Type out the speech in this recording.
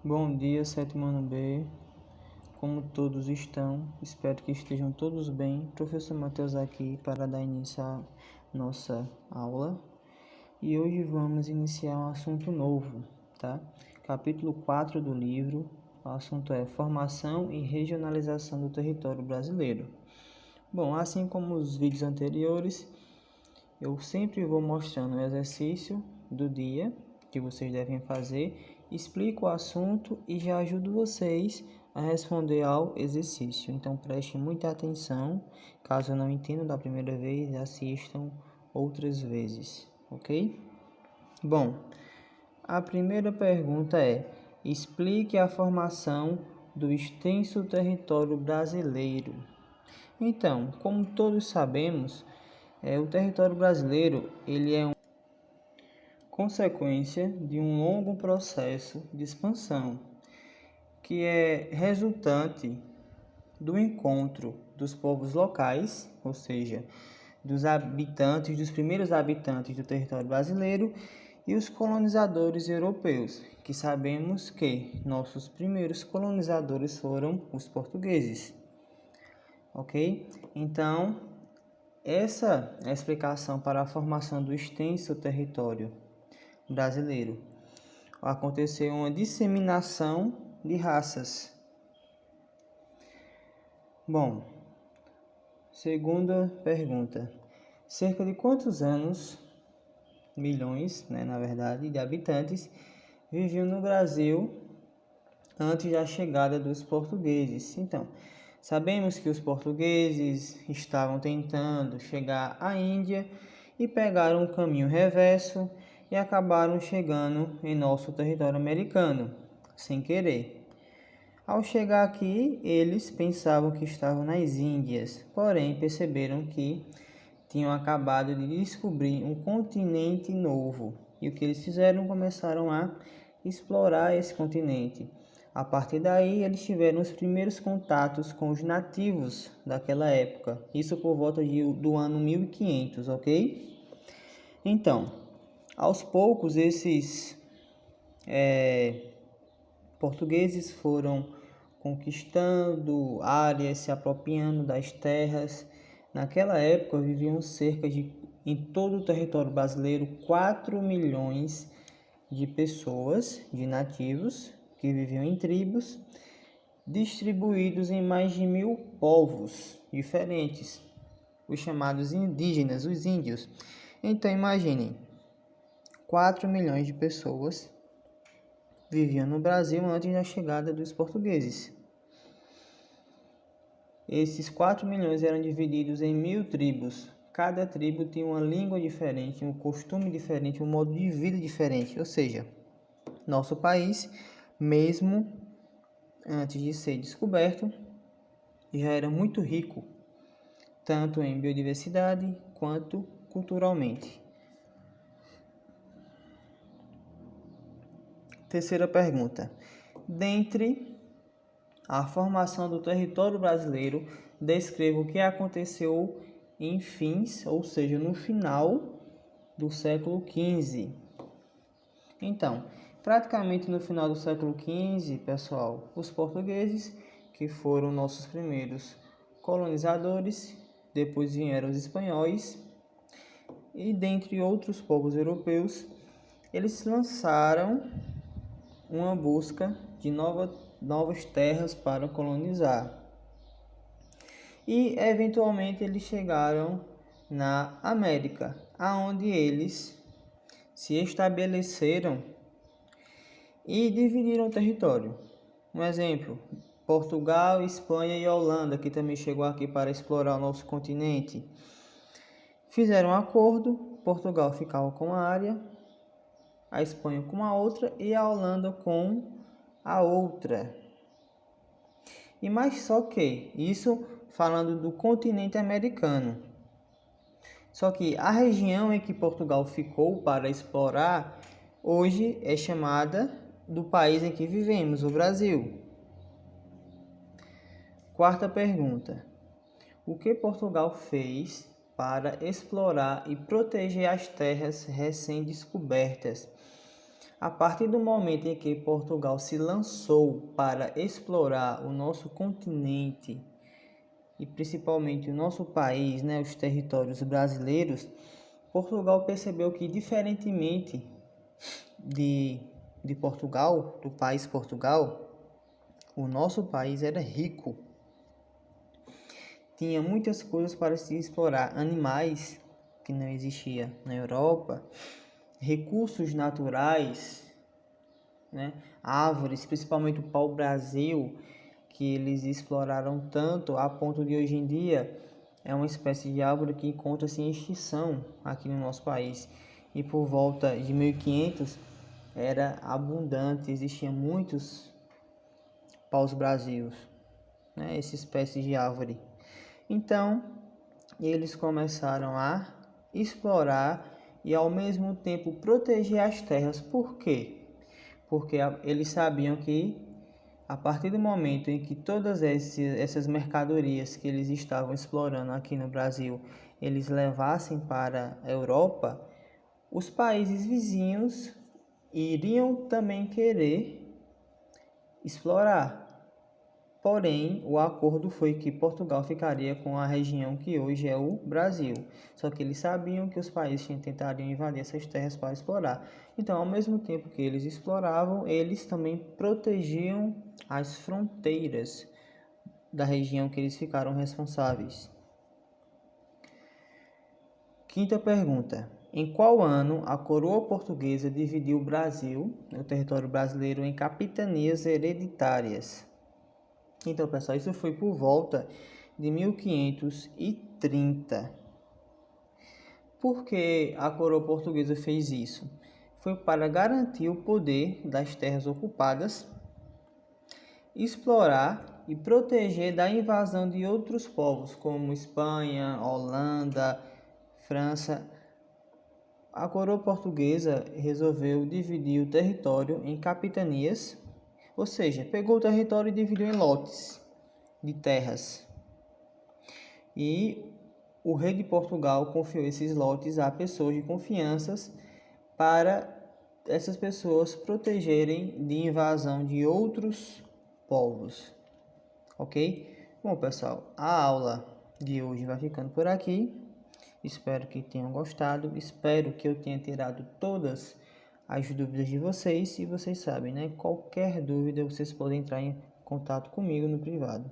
Bom dia, sétimo ano B. Como todos estão? Espero que estejam todos bem. Professor Matheus aqui para dar início à nossa aula. E hoje vamos iniciar um assunto novo, tá? Capítulo 4 do livro. O assunto é Formação e Regionalização do Território Brasileiro. Bom, assim como os vídeos anteriores, eu sempre vou mostrando o exercício do dia que vocês devem fazer, explico o assunto e já ajudo vocês a responder ao exercício. Então prestem muita atenção, caso não entendam da primeira vez, assistam outras vezes, ok? Bom, a primeira pergunta é: explique a formação do extenso território brasileiro. Então, como todos sabemos, o território brasileiro ele é consequência de um longo processo de expansão, que é resultante do encontro dos povos locais, ou seja, dos primeiros habitantes do território brasileiro e os colonizadores europeus, que sabemos que nossos primeiros colonizadores foram os portugueses. Ok? Então, essa é a explicação para a formação do extenso território brasileiro. Aconteceu uma disseminação de raças. Bom, segunda pergunta. Cerca de quantos milhões, na verdade, de habitantes viviam no Brasil antes da chegada dos portugueses? Então, sabemos que os portugueses estavam tentando chegar à Índia e pegaram o caminho reverso e acabaram chegando em nosso território americano, sem querer. Ao chegar aqui, eles pensavam que estavam nas Índias, porém perceberam que tinham acabado de descobrir um continente novo. E o que eles fizeram? Começaram a explorar esse continente. A partir daí, eles tiveram os primeiros contatos com os nativos daquela época. Isso por volta do ano 1500, ok? Então, aos poucos, esses portugueses foram conquistando áreas, se apropriando das terras. Naquela época, viviam em todo o território brasileiro, 4 milhões de pessoas, de nativos, que viviam em tribos, distribuídos em mais de 1000 povos diferentes, os chamados indígenas, os índios. Então, imaginem, 4 milhões de pessoas viviam no Brasil antes da chegada dos portugueses. Esses 4 milhões eram divididos em 1000 tribos. Cada tribo tinha uma língua diferente, um costume diferente, um modo de vida diferente. Ou seja, nosso país, mesmo antes de ser descoberto, já era muito rico, tanto em biodiversidade quanto culturalmente. Terceira pergunta. Dentre a formação do território brasileiro, descreva o que aconteceu em fins, ou seja, no final do século XV. Então, praticamente no final do século XV, pessoal, os portugueses, que foram nossos primeiros colonizadores, depois vieram os espanhóis, e dentre outros povos europeus, eles lançaram uma busca de novas terras para colonizar. E eventualmente eles chegaram na América, aonde eles se estabeleceram e dividiram o território. Um exemplo: Portugal, Espanha e Holanda, que também chegou aqui para explorar o nosso continente, fizeram um acordo. Portugal ficava com uma área, a Espanha com a outra e a Holanda com a outra. E mais só que isso falando do continente americano. Só que a região em que Portugal ficou para explorar hoje é chamada do país em que vivemos, o Brasil. Quarta pergunta. O que Portugal fez para explorar e proteger as terras recém-descobertas? A partir do momento em que Portugal se lançou para explorar o nosso continente e principalmente o nosso país, né, os territórios brasileiros, Portugal percebeu que, diferentemente de Portugal, do país Portugal, o nosso país era rico. Tinha muitas coisas para se explorar, animais que não existia na Europa, recursos naturais, né? Árvores, principalmente o pau-brasil, que eles exploraram tanto a ponto de hoje em dia é uma espécie de árvore que encontra-se em extinção aqui no nosso país. E por volta de 1500 era abundante, existiam muitos paus-brasilos, né? Essa espécie de árvore. Então, eles começaram a explorar e ao mesmo tempo proteger as terras. Por quê? Porque eles sabiam que a partir do momento em que todas essas mercadorias que eles estavam explorando aqui no Brasil, eles levassem para a Europa, os países vizinhos iriam também querer explorar. Porém, o acordo foi que Portugal ficaria com a região que hoje é o Brasil. Só que eles sabiam que os países tentariam invadir essas terras para explorar. Então, ao mesmo tempo que eles exploravam, eles também protegiam as fronteiras da região que eles ficaram responsáveis. Quinta pergunta. Em qual ano a coroa portuguesa dividiu o Brasil, o território brasileiro, em capitanias hereditárias? Então, pessoal, isso foi por volta de 1530. Por que a coroa portuguesa fez isso? Foi para garantir o poder das terras ocupadas, explorar e proteger da invasão de outros povos, como Espanha, Holanda, França. A coroa portuguesa resolveu dividir o território em capitanias, ou seja, pegou o território e dividiu em lotes de terras. E o rei de Portugal confiou esses lotes a pessoas de confiança para essas pessoas protegerem de invasão de outros povos. Ok? Bom, pessoal, a aula de hoje vai ficando por aqui. Espero que tenham gostado. Espero que eu tenha tirado todas as dúvidas de vocês. E vocês sabem, né? Qualquer dúvida, vocês podem entrar em contato comigo no privado.